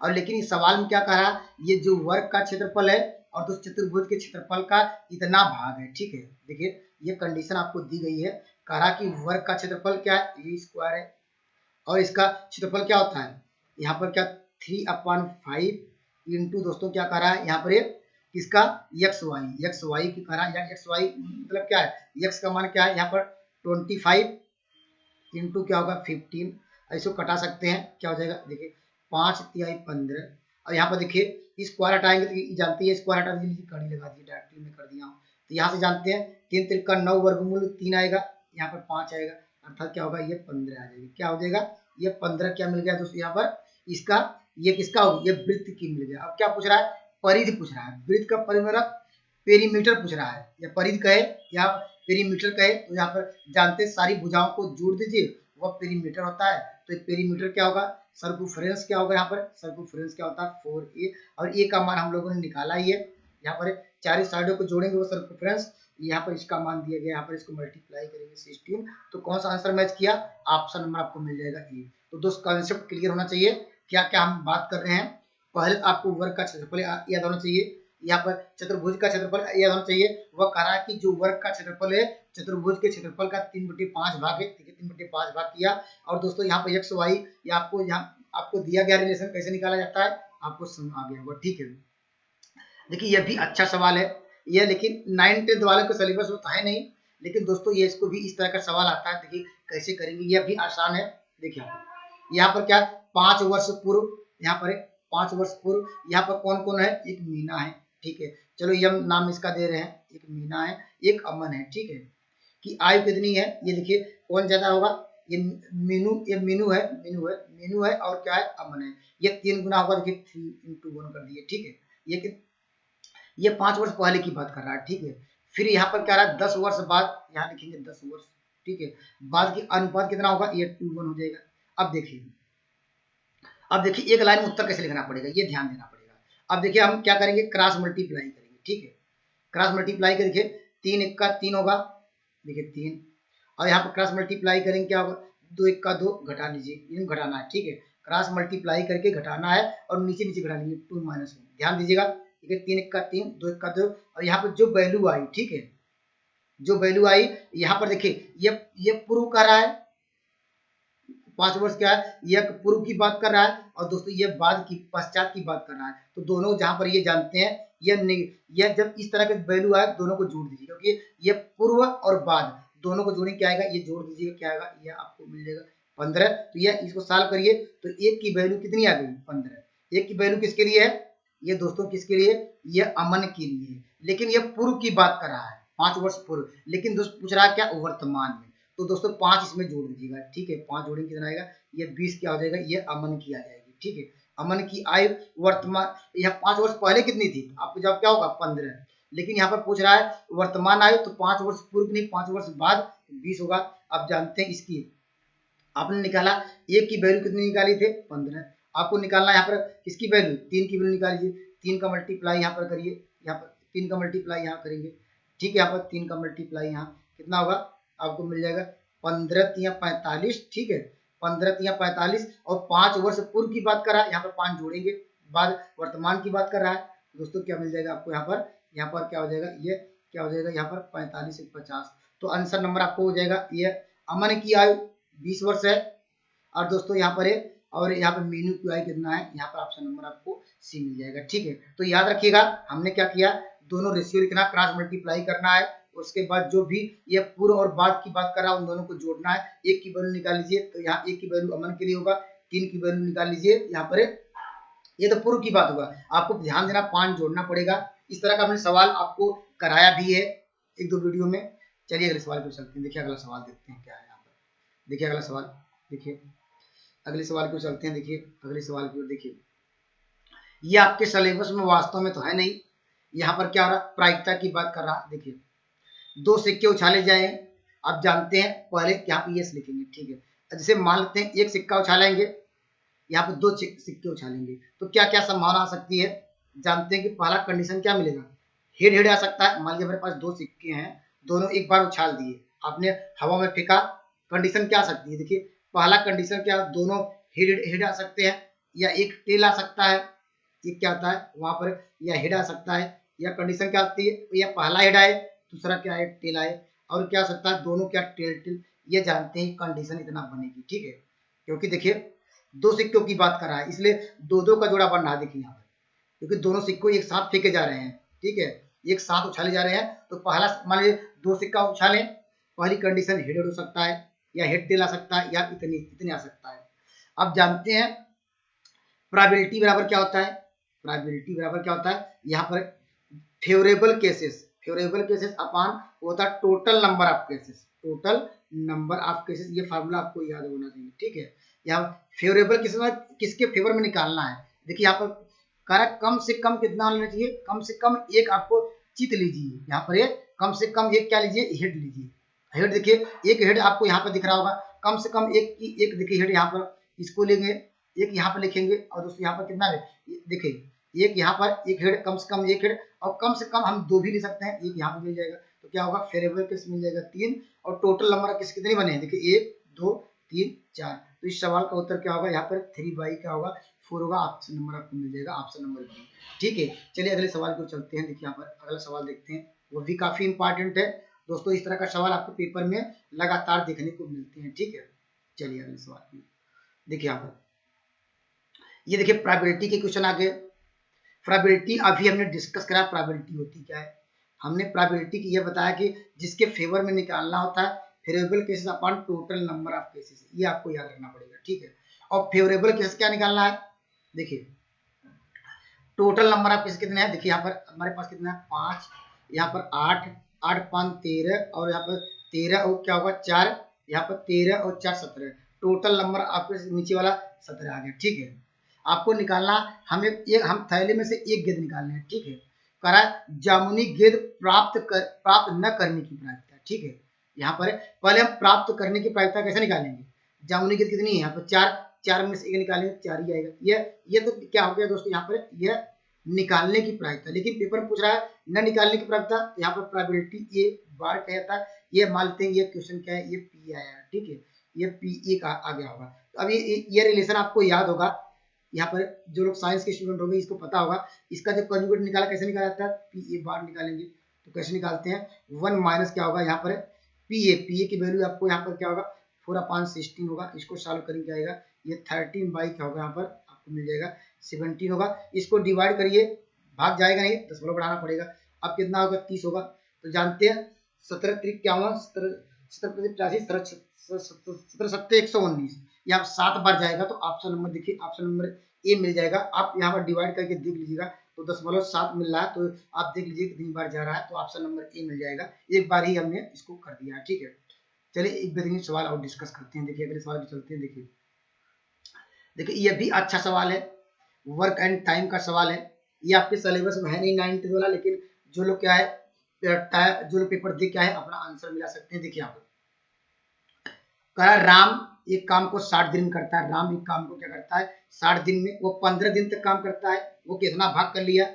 और लेकिन इस सवाल में क्या कह रहा है, ये जो वर्ग का क्षेत्रफल है और तो चतुर्भुज के क्षेत्रफल का इतना भाग है। ठीक है, देखिए ये कंडीशन आपको दी गई है, कह रहा कि वर्ग का क्षेत्रफल क्या है, ए स्क्वायर है, और इसका क्षेत्रफल क्या होता है, यहाँ पर क्या 3/5 इंटू दोस्तों क्या कह रहा है, यहाँ पर किसका एक्स वाई की कह रहा है, एक्स वाई मतलब क्या है, एक्स का मान क्या है, यहाँ पर 25 इंटू क्या होगा 15, ऐसे कटा सकते हैं, क्या हो जाएगा, देखिए 5×3 = 15, और यहाँ पर देखिए स्क्वायर हटाएंगे तो जानते हैं, स्क्वायर हटा दीजिए, कड़ी लगा दीजिए, डायरेक्टली में कर दिया हूँ, तो यहाँ से जानते हैं 3 × 3 = 9, वर्गमूल 3 आएगा, यहाँ पर 5 आएगा, अर्थात क्या होगा, ये 15 आ जाएगी, क्या हो जाएगा, ये 15 क्या मिल गया दोस्तों, यहाँ पर इसका ये किसका होगा, ये वृत्त की मिल गया। अब क्या पूछ रहा है, परिधि पूछ रहा है, वृत्त का परिमेय पेरीमीटर पूछ रहा है, या परिधि कहे या पेरीमीटर कहे, तो यहाँ पर जानते हैं सारी भुजाओं को जोड़ दीजिए, वह पेरीमीटर होता है, तो पेरीमीटर क्या होगा, सर्कुम्फरेंस क्या होगा, यहाँ पर सर्कुम्फरेंस क्या होता है 4a, और a का मान हम लोगों ने निकाला ही है, यहाँ पर चारों साइडों को जोड़ेंगे वो सर्कुम्फरेंस, यहाँ पर इसका मान दिया गया, यहाँ पर इसको मल्टीप्लाई करेंगे 16, तो कौन सा आंसर मैच किया, ऑप्शन नंबर आपको मिल जाएगा ए। तो दोस्त कॉन्सेप्ट क्लियर होना चाहिए, क्या क्या हम बात कर रहे हैं, पहले आपको वर्ग का क्षेत्रफल याद होना चाहिए, यहाँ पर चतुर्भुज का क्षेत्रफल याद होना चाहिए, वह कह रहा है कि जो वर्ग का क्षेत्रफल है चतुर्भुज के क्षेत्रफल का 3/5 भाग है, ठीक है, 3/5 भाग किया, और दोस्तों यहाँ पर एक्स वाई या आपको यहाँ आपको दिया गया रिलेशन कैसे निकाला जाता है, आपको समझ आ गया होगा। ठीक है, देखिए यह भी अच्छा सवाल है, यह लेकिन 9th वाले को सिलेबस में तो है नहीं, लेकिन दोस्तों ये इसको भी इस तरह का सवाल आता है, देखिए कैसे करेंगे, यह भी आसान है। देखिए यहाँ पर क्या 5 वर्ष पूर्व, यहाँ पर 5 वर्ष पूर्व, यहाँ पर कौन कौन है, एक मीना है, ठीक है, चलो यम नाम इसका दे रहे हैं, एक मीना है, एक अमन है। ठीक है, कि आयु कितनी है, ये देखिए कौन ज्यादा होगा, ये मीनू है और क्या है, अमन है, ये 3 गुना होगा, देखिए 3 × 1 कर दिए। ठीक है, ये 5 वर्ष पहले की बात कर रहा है। ठीक है, फिर यहाँ पर क्या रहा है 10 वर्ष बाद, यहाँ लिखेंगे 10 वर्ष, ठीक है, बाद की अनुपात कितना होगा, ये 2:1 हो जाएगा। अब देखिए एक लाइन में उत्तर कैसे लिखना पड़ेगा, ये ध्यान देना पड़ेगा। अब देखिए हम क्या करेंगे, क्रॉस मल्टीप्लाई करेंगे। ठीक है, क्रॉस मल्टीप्लाई करके 3 × 1 = 3 होगा, देखिए 3, और यहाँ पर क्रॉस मल्टीप्लाई करेंगे क्या होगा, 2 × 1 = 2, घटा लीजिए, घटाना है। ठीक है, क्रॉस मल्टीप्लाई करके घटाना है, और नीचे नीचे घटा लीजिए 2 - 1, ध्यान दीजिएगा, ठीक है, 3 × 1 = 3, 2 × 1 = 2, और यहाँ पर जो वैल्यू आई, ठीक है, जो वैल्यू आई यहाँ पर देखिए ये पूर्व कर रहा है, 5 वर्ष क्या है, यह पूर्व की बात कर रहा है, और दोस्तों ये बाद की पश्चात की बात कर रहा है, तो दोनों जहां पर ये जानते हैं, यह जब इस तरह के वैल्यू आए दोनों को जोड़ दीजिए, क्योंकि ये पूर्व और बाद दोनों को जोड़ेंगे, क्या आएगा, ये जोड़ दीजिएगा, क्या आएगा, ये आपको मिल जाएगा 15। तो यह इसको सॉल्व करिए, तो 1 की वैल्यू कितनी आ गई, 15। 1 की वैल्यू किसके लिए है, ये दोस्तों किसके लिए, ये अमन के लिए, लेकिन ये पूर्व की बात कर रहा है, 5 वर्ष पूर्व, लेकिन दोस्त पूछ रहा है क्या, वर्तमान में, तो दोस्तों 5 इसमें जोड़ दीजिएगा। ठीक है, 5 जोड़ेंगे कितना आएगा, ये 20 क्या हो जाएगा, ये अमन की आ जाएगी। ठीक है, अमन की आयु वर्तमान, यह 5 वर्ष पहले कितनी थी, आपको जवाब क्या होगा 15, लेकिन यहाँ पर पूछ रहा है वर्तमान आयु, तो 5 वर्ष पूर्व नहीं 5 वर्ष बाद 20 होगा। अब जानते हैं इसकी, आपने निकाला 1 की वैल्यू कितनी निकाली थे, 15, आपको निकालना यहाँ पर किसकी वैल्यू, 3 की वैल्यू निकाल लीजिए, 3 का मल्टीप्लाई यहाँ पर करिए, यहाँ पर 3 का मल्टीप्लाई यहाँ करेंगे। ठीक है, यहाँ पर 3 का मल्टीप्लाई यहाँ कितना होगा, आपको मिल जाएगा 15 × 3 = 45। ठीक है, 15 × 3 = 45, और 5 वर्ष पूर्व की बात कर रहा है, यहाँ पर 5 जोड़ेंगे, बाद वर्तमान की बात कर रहा है, दोस्तों क्या मिल जाएगा आपको, यहाँ पर क्या हो जाएगा, ये क्या हो जाएगा यहाँ पर 45 से 50। तो आंसर नंबर आपको हो जाएगा ये। अमन की आयु 20 वर्ष है और दोस्तों यहाँ पर है, और यहाँ पर मीनू की आयु कितना है, यहाँ पर ऑप्शन नंबर आपको सी मिल जाएगा। ठीक है, तो याद रखिएगा हमने क्या किया, दोनों रेशियो लिखना, क्रॉस मल्टीप्लाई करना है, उसके बाद जो भी ये पूर्व और बाद की बात कर रहा है उन दोनों को जोड़ना है। एक की वैल्यू निकाल लीजिए, तो यहाँ एक की वैल्यू अमन के लिए होगा, 3 की वैल्यू निकाल लीजिए यहाँ पर, ये तो पूर्व की बात होगा, आपको ध्यान देना 5 जोड़ना पड़ेगा। इस तरह का हमने सवाल आपको कराया भी है 1-2 वीडियो में। चलिए अगले सवाल पे चलते हैं। देखिए अगला सवाल देखते हैं क्या है यहाँ पर। देखिए अगला सवाल, देखिए अगले सवाल की ओर चलते हैं। देखिए अगले सवाल की ओर, देखिए ये आपके सिलेबस में वास्तव में तो है नहीं, यहाँ पर क्या हो रहा है, प्रायिकता की बात कर रहा। देखिए 2 सिक्के उछाले जाए, आप जानते हैं पहले यहाँ पे यस लिखेंगे। ठीक है, जैसे मान लेते हैं 1 सिक्का उछालेंगे, यहाँ पे 2 सिक्के उछालेंगे, तो क्या क्या संभावना आ सकती है, जानते हैं कि पहला कंडीशन क्या मिलेगा, हेड हेड आ सकता है। मान लीजिए हमारे पास 2 सिक्के हैं, दोनों एक बार उछाल दिए, आपने हवा में फेंका, कंडीशन क्या आ सकती है, देखिए पहला कंडीशन क्या, दोनों हेड हेड आ सकते हैं, या एक टेल आ सकता है, ये क्या होता है वहां पर, या हेड आ सकता है, या कंडीशन क्या आती है, या पहला हेड आए, दूसरा क्या है टेल आए, और क्या हो सकता है दोनों क्या टेल टेल, ये जानते हैं कंडीशन इतना बनेगी। ठीक है, क्योंकि देखिए 2 सिक्कों की बात कर रहा है, इसलिए 2-2 का जोड़ा बन रहा है। देखिए यहाँ पर क्योंकि दोनों सिक्कों एक साथ फेंके जा रहे हैं, ठीक है, एक साथ उछाले जा रहे हैं, तो पहला मान लीजिए 2 सिक्का उछाले, पहली कंडीशन हेड हो सकता है, या हेड टेल आ सकता है, या इतने आ सकता है। अब जानते हैं प्रोबेबिलिटी बराबर क्या होता है, प्रोबेबिलिटी बराबर क्या होता है, यहाँ पर फेवरेबल केसेस अपान होता है total number of cases, total number of cases, ये फार्मूला आपको याद होना चाहिए। ठीक है, यहाँ फेवरेबल किसके फेवर में निकालना है, देखिए यहाँ पर कारक कम से कम कितना होना चाहिए, कम से कम एक आपको चित लीजिए, यहाँ पर एक कम से कम एक क्या लीजिए, हेड लीजिए। हेड देखिए एक हेड आपको यहाँ पर दिख रहा होगा, कम से कम एक देखिए हेड यहाँ पर, इसको लेंगे, एक यहाँ पर लिखेंगे, और दोस्तों यहाँ पर कितना है, देखिए एक यहाँ पर एक हेड, कम से कम एक हेड, और कम से कम हम 2 भी ले सकते हैं, एक यहाँ पर मिल जाएगा, तो क्या होगा फेवरेबल केस मिल जाएगा 3, और टोटल नंबर किस कितने बने हैं, देखिए 1 2 3 4। तो इस सवाल का उत्तर क्या होगा, यहाँ पर 3 क्या होगा 4 होगा, ऑप्शन नंबर आपको मिल जाएगा, ऑप्शन नंबर बी। ठीक है, चलिए अगले सवाल को चलते हैं। देखिए यहाँ पर अगला सवाल देखते हैं, वो भी काफी इंपॉर्टेंट है दोस्तों, इस तरह का सवाल आपको पेपर में लगातार देखने को मिलते हैं। ठीक है, चलिए अगले सवाल में देखिए यहाँ पर, ये देखिए प्रोबेबिलिटी के क्वेश्चन आ गए। प्रोबेबिलिटी अभी हमने डिस्कस करा, प्रोबेबिलिटी होती क्या है, हमने प्रोबेबिलिटी की यह बताया कि जिसके फेवर में निकालना होता है favourable cases upon total number of cases, ये आपको याद रखना पड़ेगा। ठीक है, और फेवरेबल केसेस क्या निकालना है, देखिए टोटल नंबर ऑफ केसेस कितने हैं, देखिए यहाँ पर हमारे पास कितना है 5, यहाँ पर 8, 8 5 13, और यहाँ पर 13 और क्या होगा 4, यहाँ पर 13 और 4 17, टोटल नंबर आपके नीचे वाला 17 आ गया। ठीक है, आपको निकालना, हम थैले में से एक गेंद निकालने हैं। ठीक है, करा जामुनी गेंद प्राप्त न करने की प्रायिकता। ठीक है, यहाँ पर पहले हम प्राप्त करने की प्रायिकता कैसे निकालेंगे, जामुनी गेंद कितनी है, यहाँ पर 4 में से एक निकालेंगे 4 ही आएगा। ये तो क्या हो गया दोस्तों, यहाँ पर यह निकालने की प्रायिकता, लेकिन पेपर में पूछ रहा है न निकालने की प्रायिकता, यहाँ पर प्रोबेबिलिटी ये बार कहता है, ये मानते हैं ये क्वेश्चन क्या है, ये पी आया है। ठीक है, ये पी का आ गया होगा। तो अब ये रिलेशन आपको याद होगा, यहाँ पर जो लोग साइंस के स्टूडेंट होंगे इसको पता होगा, इसका जब कंजुगेट निकाला कैसे निकाला जाता है, पी ए बार निकालेंगे, तो कैसे निकालते हैं, 1 माइनस क्या होगा यहाँ पर पी ए की वैल्यू आपको यहाँ पर क्या होगा 4/16 होगा, इसको सॉल्व करेंगे क्या आएगा, ये 13 बाई क्या होगा यहाँ पर आपको मिल जाएगा 17 होगा, इसको डिवाइड करिए, भाग जाएगा नहीं, दशमलव बढ़ाना पड़ेगा, अब कितना होगा 30 होगा। तो जानते हैं 17 3 51 17 17 119, यहाँ 7 बार जाएगा, तो ऑप्शन नंबर देखिए, ऑप्शन नंबर ए मिल जाएगा। आप यहाँ पर डिवाइड करके देख लीजिएगा, तो 0.7 मिल रहा है, तो आप देख लीजिए कितनी बार जा रहा है, तो ऑप्शन नंबर ए मिल जाएगा। एक बार ही हमने इसको कर दिया। ठीक है, चलिए एक बेहतरीन सवाल और डिस्कस करते हैं। देखिए अगले सवाल पे चलते हैं। देखिए ये भी अच्छा सवाल है, वर्क एंड टाइम का सवाल है, ये आपके सिलेबस में है नहीं 9th वाला, लेकिन जो लोग क्या है जो लोग पेपर दे क्या है अपना आंसर मिला सकते हैं। देखिए यहाँ पर राम एक काम को 60 दिन में करता है, राम एक काम को क्या करता है 60 दिन में, वो 15 दिन तक काम करता है, वो कितना भाग कर लिया,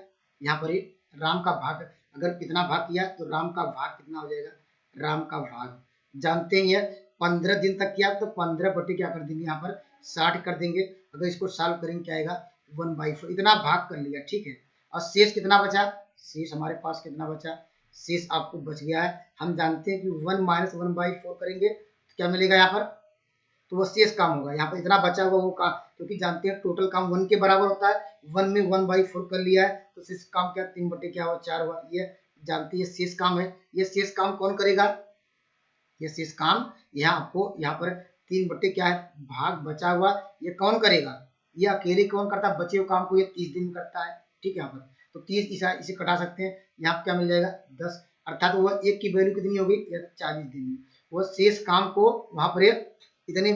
यहाँ पर राम का भाग, अगर कितना भाग किया तो राम का भाग कितना हो जाएगा, राम का भाग जानते हैं 15 दिन तक किया, तो 15 बटे क्या कर देंगे यहाँ पर 60 कर देंगे, अगर इसको सॉल्व करेंगे क्या आएगा 1/4, इतना भाग कर लिया। ठीक है, और शेष कितना बचा, शेष हमारे पास कितना बचा, शेष आपको बच गया है। हम जानते हैं कि 1 माइनस 1/4 करेंगे तो क्या मिलेगा यहाँ पर, तो वो शेष काम होगा। यहाँ पर इतना बचा हुआ वो काम, क्योंकि जानते हैं टोटल काम 1 के बराबर होता है, 1 में 1/4 कर लिया है तो शेष काम क्या 3 बटे क्या हुआ 4 हुआ। ये जानते हैं शेष काम है। ये शेष काम कौन करेगा, ये शेष काम यहाँ आपको यहाँ पर 3 बटे क्या है भाग बचा हुआ, ये कौन करेगा, ये अकेले कौन करता है, बचे हुए काम को ये 30 दिन में करता है। ठीक है, यहाँ पर तो 30 इसे कटा सकते हैं, यहाँ पर क्या मिल जाएगा 10, अर्थात वह एक की वैल्यू कितनी होगी 40 दिन में। वह शेष काम को वहां पर इतने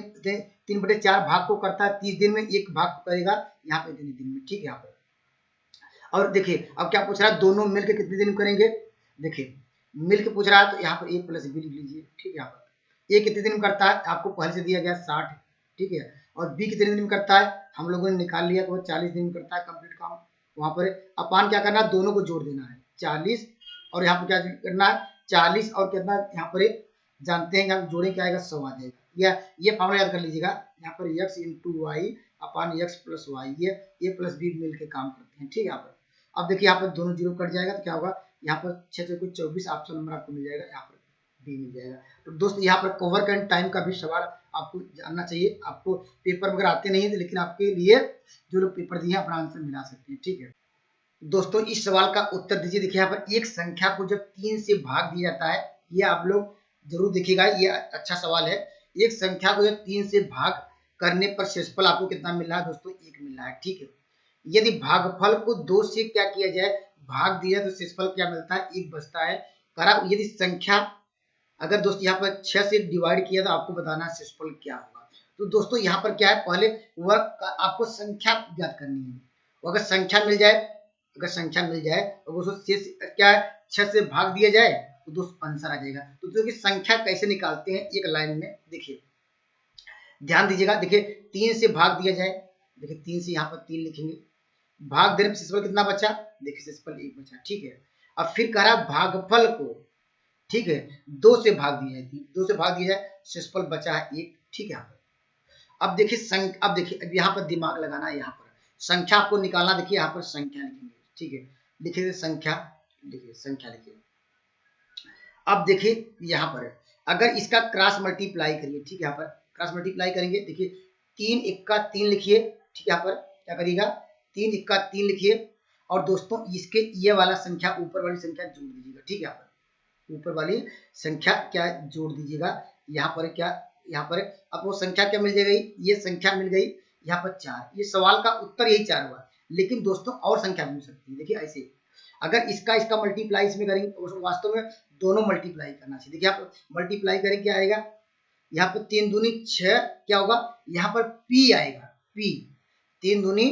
3/4 भाग को करता है 30 दिन में, एक भाग को करेगा यहाँ पे इतने दिन में। ठीक है, यहाँ पर और देखिए अब क्या पूछ रहा है, दोनों मिलकर कितने दिन में करेंगे। देखिए मिलकर पूछ रहा है तो यहाँ पर a + b लिख लीजिए। ठीक है, यहाँ पर a कितने दिन में करता है आपको पहले से दिया गया 60। ठीक है, और b कितने दिन में करता है हम लोगों ने निकाल लिया, तो वो 40 दिन में करता है कंप्लीट काम। वहां पर अपान क्या करना है, दोनों को जोड़ देना है 40, और यहाँ पर क्या करना है 40 और कितना यहाँ पर जानते हैं यहाँ जोड़े क्या आएगा 100 आ जाएगा। या ये फॉर्मूला याद कर लीजिएगा, यहाँ पर x × y अपान x + y, ये a + b मिलकर काम करते हैं। ठीक है, यहाँ पर अब देखिए यहाँ पर दोनों जीरो कट जाएगा तो क्या होगा, यहाँ पर 6 × 24 ऑप्शन नंबर आपको मिल जाएगा, यहाँ पर बी मिल जाएगा। तो दोस्तों यहाँ पर कवर करंट टाइम का भी सवाल आपको जानना चाहिए, आपको पेपर वगैरह आते नहीं थे, लेकिन आपके लिए जो लोग पेपर दिए अपना आंसर मिला सकते हैं। ठीक है दोस्तों, इस सवाल का उत्तर दीजिए। देखिए यहाँ पर एक संख्या को जब 3 से भाग दिया जाता है, ये आप लोग जरूर देखिएगा, ये अच्छा सवाल है। एक संख्या को जब 3 से भाग करने पर शेषफल आपको कितना मिल रहा है दोस्तों, 1 मिल रहा है। ठीक है, यदि भागफल को 2 से क्या किया जाए भाग दिया तो शेषफल क्या मिलता है 1 बचता है। यदि संख्या अगर दोस्त यहाँ पर 6 से डिवाइड किया तो आपको बताना है शेषफल क्या होगा। तो दोस्तों यहाँ पर क्या है, पहले वर्ग आपको संख्या ज्ञात करनी है। अगर संख्या मिल जाए तो दोस्तों शेष क्या है 6 से भाग दिया जाए तो दोस्तों आंसर आ जाएगा। तो देखिए संख्या कैसे निकालते हैं एक लाइन में, देखिए ध्यान दीजिएगा। देखिए 3 से भाग दिया जाए, देखिए 3 से यहाँ पर 3 लिखेंगे, भाग देने पर शेषफल कितना बचा, देखिए शेषफल 1 बचा। ठीक है, अब फिर कह रहा भागफल को, ठीक है 2 से भाग दिया जाए, 2 से भाग दिया जाए शेषफल बचा है 1। ठीक है, यहाँ पर अब देखिए अब यहाँ पर दिमाग लगाना है, यहाँ पर संख्या आपको निकालना। देखिए यहाँ पर संख्या लिखेंगे। ठीक है, लिखिए संख्या, देखिए संख्या लिखिए। अब देखिए यहाँ पर अगर इसका क्रॉस मल्टीप्लाई करिए, ठीक है यहाँ पर क्रॉस मल्टीप्लाई करेंगे, देखिए 3 × 3 लिखिए। ठीक है, यहाँ पर क्या करिएगा 3 × 3 लिखिए, और दोस्तों इसके ये वाला संख्या ऊपर वाली संख्या जोड़ दीजिएगा। ठीक है, यहाँ पर ऊपर वाली संख्या क्या जोड़ दीजिएगा, यहाँ पर क्या यहाँ पर अब वो संख्या क्या मिल जाएगी, ये संख्या मिल गई यहाँ पर 4। ये सवाल का उत्तर यही 4 हुआ, लेकिन दोस्तों और संख्या मिल सकती है। देखिए ऐसे अगर इसका मल्टीप्लाई इसमें करेंगे तो वास्तव में दोनों मल्टीप्लाई करना चाहिए। देखिए आप मल्टीप्लाई करें क्या आएगा, यहाँ पर 3 दूनी 6 क्या होगा, यहाँ पर p आएगा, p 3 दूनी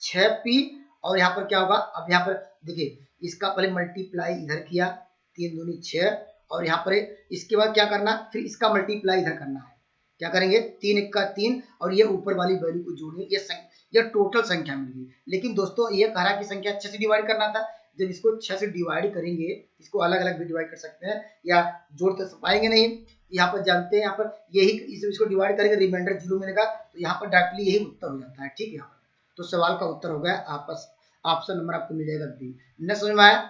6p, और यहाँ पर क्या होगा, अब यहाँ पर देखिए इसका पहले मल्टीप्लाई इधर किया 3 दूनी 6, और यहाँ पर इसके बाद क्या करना, फिर इसका मल्टीप्लाई इधर करना है। क्या करेंगे 3 × 3 और ये ऊपर वाली वैल्यू को जोड़ेंगे, ये टोटल संख्या मिल गई। लेकिन दोस्तों ये कह रहा कि संख्या 6 से डिवाइड करना था, जब इसको 6 से डिवाइड करेंगे, इसको अलग अलग भी डिवाइड कर सकते हैं या जोड़ तो पाएंगे नहीं, यहाँ पर जानते हैं यहाँ पर यही इसको डिवाइड करेंगे रिमाइंडर 0 मिलेगा, तो यहाँ पर डायरेक्टली यही उत्तर हो जाता है। ठीक है, यहाँ पर तो सवाल का उत्तर हो गया आपस ऑप्शन नंबर आपको मिल जाएगा बी। न समझ में आया,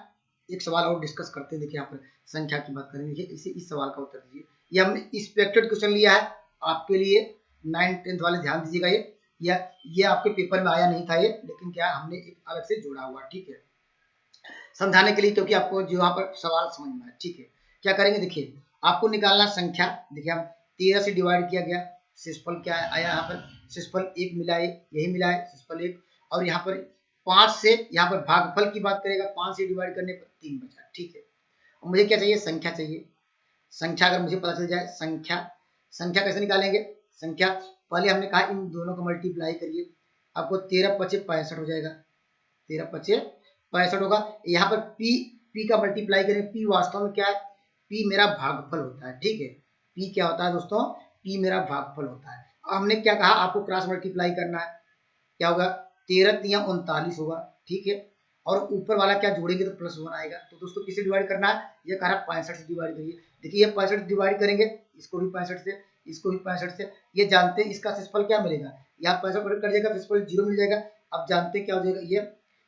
एक सवाल और डिस्कस करते हैं। देखिए यहाँ पर संख्या की बात करेंगे, इसे इस सवाल का उत्तर दीजिए। ये हमने एक्सपेक्टेड क्वेश्चन लिया है आपके लिए, 9th 10th वाले ध्यान दीजिएगा। ये आपके पेपर में आया नहीं था ये, लेकिन क्या हमने एक अलग से जोड़ा हुआ। ठीक है, समझाने के लिए, क्योंकि आपको जो यहाँ पर सवाल समझ में आए। ठीक है, क्या करेंगे देखिए आपको निकालना संख्या। देखिए हम 13 से डिवाइड किया गया, शेषफल क्या आया, यहाँ पर शेषफल 1 मिला है, यही मिला है शेषफल 1, और यहाँ पर 5 से यहाँ पर भागफल की बात करेगा, 5 से डिवाइड करने पर 3 बचा। ठीक है, और मुझे क्या चाहिए संख्या चाहिए। संख्या अगर मुझे पता चल जाए संख्या कैसे निकालेंगे, संख्या पहले हमने कहा इन दोनों को मल्टीप्लाई करिए, आपको 13 × 5 = 65 हो जाएगा, 13 × 5 = 65 होगा। यहाँ पर p का मल्टीप्लाई करें, p वास्तव में क्या है, p मेरा भागफल होता है। ठीक है, p क्या होता है दोस्तों, p मेरा भागफल होता है। हमने क्या कहा आपको क्रॉस मल्टीप्लाई करना है, क्या होगा 13 × 3 = 39 होगा। ठीक है, और ऊपर वाला क्या जोड़ेंगे तो +1 आएगा। तो दोस्तों किसे डिवाइड करना है, ये कह रहा 65 से डिवाइड करिए। देखिए ये 65 डिवाइड करेंगे, इसको भी 65 से, इसको भी 65 से, ये जानते हैं इसका शेषफल क्या मिलेगा, यहाँ 65 कर जाएगा शेषफल 0 मिल जाएगा। अब जानते हैं क्या हो जाएगा,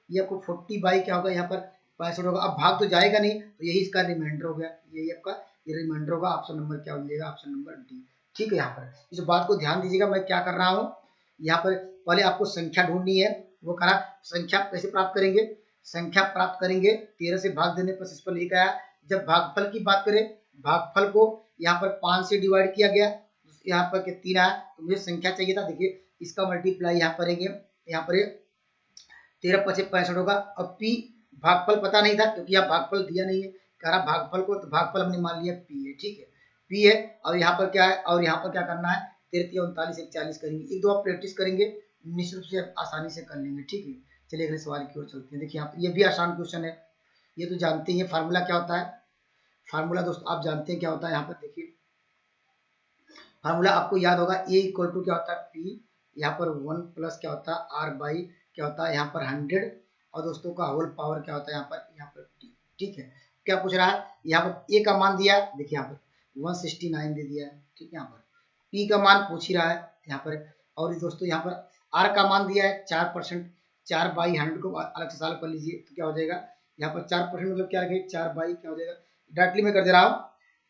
ये आपको 40 बाई क्या होगा यहाँ पर 65 होगा। अब भाग तो जाएगा नहीं, तो यही इसका रिमाइंडर हो गया, यही आपका ये रिमाइंडर होगा। ऑप्शन नंबर क्या हो जाएगा? Option number D. ठीक है, यहाँ पर इस बात को ध्यान दीजिएगा, मैं क्या कर रहा हूँ यहाँ पर, पहले आपको संख्या ढूंढनी है। वो कहा संख्या कैसे प्राप्त करेंगे? संख्या प्राप्त करेंगे 13 से भाग देने पर इस पर लिखा है। जब भागफल की बात करें, भागफल को यहाँ पर 5 से डिवाइड किया गया, यहाँ पर के 3 आया, तो मुझे संख्या चाहिए था। देखिए इसका मल्टीप्लाई यहाँ करेंगे, यहाँ पर 13 5 65 होगा। अब पी भागफल पता नहीं था क्योंकि यहाँ भागफल दिया नहीं है, कह रहा भागफल को, तो भागफल हमने मान लिया पी है। ठीक है, पी है। और यहाँ पर क्या है, और यहाँ पर क्या करना है, 13 39 41 करेंगे। एक दो आप प्रैक्टिस करेंगे, निश्चित रूप से आसानी से कर लेंगे। ठीक है, चलिए अगले सवाल की ओर चलते हैं। देखिए यहाँ पर ये भी आसान क्वेश्चन है, ये तो जानते हैं फार्मूला क्या होता है। फार्मूला दोस्तों आप जानते हैं क्या होता है। यहाँ पर देखिए फार्मूला आपको याद होगा, ए इक्वल टू क्या होता है पी, यहाँ पर 1 प्लस क्या होता है आर बाई क्या होता है यहाँ पर 100, और दोस्तों का होल पावर क्या होता है यहाँ पर टी। ठीक है, क्या पूछ रहा है, यहाँ पर ए का मान दिया है, देखिए यहाँ पर 169 दे दिया है। ठीक है, यहाँ पर पी का मान पूछ ही रहा है यहाँ पर, और दोस्तों यहाँ पर आर का मान दिया है 4%, 4 बाई 100 को अलग से सॉल्व कर लीजिए तो क्या हो जाएगा, यहाँ पर 4% मतलब क्या रखें, 4 बाई क्या हो जाएगा, डायरेक्टली मैं कर दे रहा हूँ,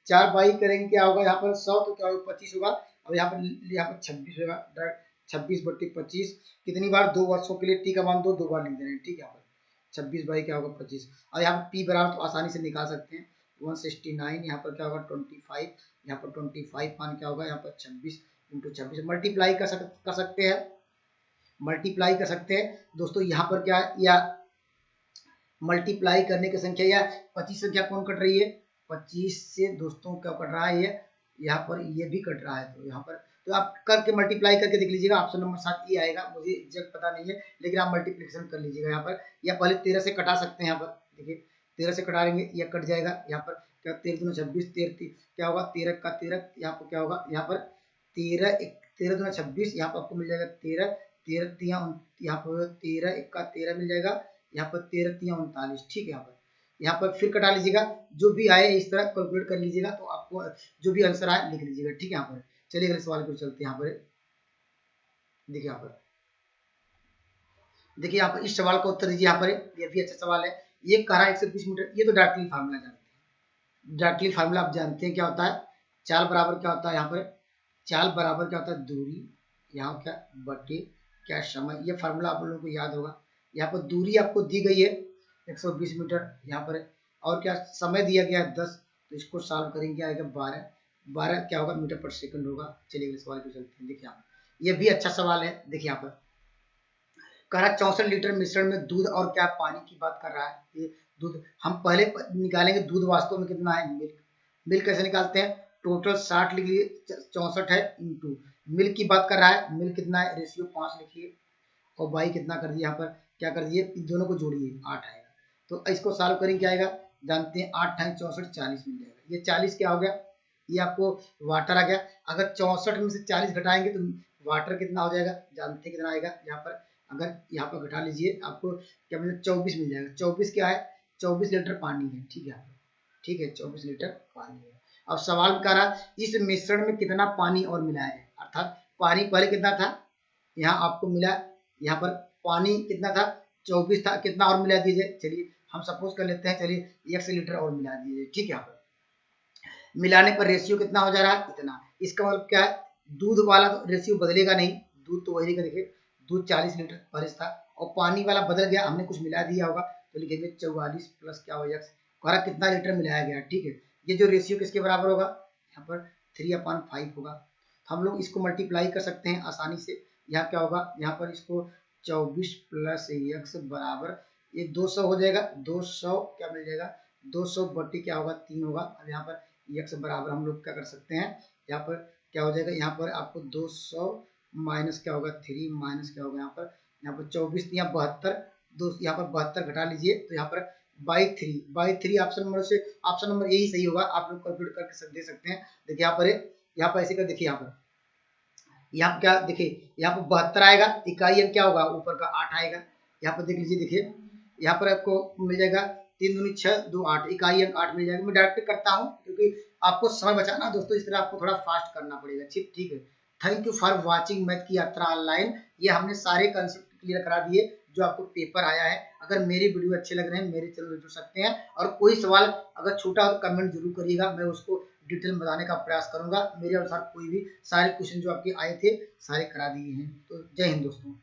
4 बाई करेंगे क्या होगा यहाँ पर 100, तो क्या होगा 25 होगा। अब यहाँ पर 26 होगा, 26 बट्टी 25, कितनी बार, 2 वर्षों के लिए टी का मान दो बार लिख दे रहे हैं। ठीक है, यहाँ पर 26 बाई क्या होगा 25, और यहाँ पर पी बराबर तो आसानी से निकाल सकते हैं 169, यहाँ पर क्या होगा 25, यहाँ पर 25 मान क्या होगा यहाँ पर 26 इंटू 26, मल्टीप्लाई कर सकते हैं, मल्टीप्लाई कर सकते हैं दोस्तों। यहाँ पर क्या या मल्टीप्लाई करने की संख्या या 25 संख्या कौन कट रही है, 25 से दोस्तों क्या कट रहा है, ये यहाँ पर ये भी कट रहा है, तो यहाँ पर तो आप करके मल्टीप्लाई करके देख लीजिएगा, ऑप्शन नंबर 7 ये आएगा। मुझे एग्जैक्ट पता नहीं है, लेकिन आप मल्टीप्लिकेशन कर लीजिएगा यहाँ पर, या पहले 13 से कटा सकते हैं। यहाँ पर देखिए 13 से कटा लेंगे, यह कट जाएगा। यहाँ पर क्या 13 दूना 26, 13 क्या होगा 13 का 13, यहाँ पर क्या होगा यहाँ पर 13 दूना 26, यहाँ पर आपको मिल जाएगा 13 यहाँ पर 13 1 का 13 मिल जाएगा, यहाँ पर 13 3 39। ठीक है, यहाँ पर फिर कटा लीजिएगा, जो भी आए इस तरह कैलकुलेट कर लीजिएगा, तो आपको जो भी आंसर आए लिख लीजिएगा। ठीक है, यहाँ पर चलिए अगले सवाल पर चलते हैं। यहाँ पर देखिए, यहाँ पर इस सवाल का उत्तर दीजिए। यहाँ पर ये भी अच्छा सवाल है, ये कह रहा है 120 मीटर, ये तो डायरेक्टली फार्मूला जानते हैं, डायरेक्टली फार्मूला आप जानते हैं क्या होता है, चाल बराबर क्या होता है, यहाँ पर चाल बराबर क्या होता है दूरी, यहाँ क्या बटे क्या समय, ये फार्मूला आप लोगों को याद होगा। यहाँ पर दूरी आपको दी गई है 120 मीटर, यहाँ पर और क्या समय दिया गया है 10, तो इसको सॉल्व करेंगे क्या आएगा 12 क्या होगा मीटर पर सेकंड होगा। चलिए इस सवाल पे चलते हैं। देखिए यहाँ ये भी अच्छा सवाल है। देखिए यहाँ पर कह रहा है 64 लीटर मिश्रण में दूध और क्या पानी की बात कर रहा है। ये दूध हम पहले निकालेंगे, दूध वास्तव में कितना है, मिल्क कैसे निकालते हैं, टोटल 60 लिखिए, 64 है इंटू मिल्क की बात कर रहा है, मिल्क कितना है रेशियो 5 लिखिए, और बाई कितना कर दिए, यहाँ पर क्या कर दिए, दोनों को जोड़िए 8 आएगा। तो इसको सॉल्व करेंगे क्या आएगा, जानते हैं 8 × 64 40 मिल जाएगा। ये 40 क्या हो गया, ये आपको वाटर आ गया। अगर 64 में से 40 घटाएंगे तो वाटर कितना हो जाएगा, जानते हैं कितना आएगा, यहाँ पर अगर यहाँ पर घटा लीजिए आपको क्या मिलेगा 24 मिल जाएगा। 24 क्या है, 24 लीटर पानी है। ठीक है, ठीक है 24 लीटर पानी है। अब सवाल कर रहा इस मिश्रण में कितना पानी और मिलाया है, अर्थात पानी पहले कितना था, यहाँ आपको मिला, यहाँ पर पानी कितना था 24 था, कितना और मिला दीजिए। चलिए हम सपोज कर लेते हैं, चलिए 1 लीटर और मिला दीजिए। ठीक है, यहाँ पर मिलाने पर रेशियो कितना हो जा रहा है, इतना। इसका मतलब क्या है, दूध वाला तो रेशियो बदलेगा नहीं, दूध तो वही रहेगा। देखिए दूध 40 लीटर पहले था, और पानी वाला बदल गया, हमने कुछ मिला दिया होगा, तो लिखेंगे 44 प्लस क्या होगा हमारा कितना लीटर मिलाया गया। ठीक है, ये जो रेशियो किसके बराबर होगा, यहाँ पर 3/5 होगा। हम लोग इसको मल्टीप्लाई कर सकते हैं आसानी से। यहाँ क्या होगा, यहाँ पर इसको 24 प्लस x बराबर ये 200 हो जाएगा, 200 क्या मिल जाएगा 200 बट्टी क्या होगा 3 होगा। अब यहाँ पर x बराबर हम लोग क्या कर सकते हैं, यहाँ पर क्या हो जाएगा, यहाँ पर आपको 200 माइनस क्या होगा 3 माइनस क्या होगा यहाँ पर 24 या 72, यहाँ पर 72 घटा लीजिए, तो यहाँ पर बाई 3 ऑप्शन नंबर यही सही होगा। आप लोग कैलकुलेट करके दे सकते हैं। देखिए यहाँ पर ऐसे कर, देखिए यहाँ पर क्या देखिए, यहाँ पर 72 आएगा, इकाई अंक क्या होगा ऊपर का 8 आएगा। यहाँ पर देख लीजिए, देखिए यहाँ पर आपको मिल जाएगा 3 दूनी 6 2 8, इकाई अंक 8 मिल जाएगा। मैं डायरेक्ट करता हूँ क्योंकि आपको समय बचाना दोस्तों, इस तरह आपको थोड़ा फास्ट करना पड़ेगा। ठीक है, thank you for watching math की यात्रा ऑनलाइन। ये हमने सारे कंसेप्ट क्लियर करा दिए, जो आपको पेपर आया है। अगर मेरी वीडियो अच्छे लग रहे हैं मेरे चैनल जुड़ सकते हैं, और कोई सवाल अगर छोटा हो तो कमेंट जरूर करिएगा, मैं उसको डिटेल में बताने का प्रयास करूंगा। मेरे अनुसार कोई भी सारे क्वेश्चन जो आपके आए थे सारे करा दिए हैं। तो जय हिंद दोस्तों।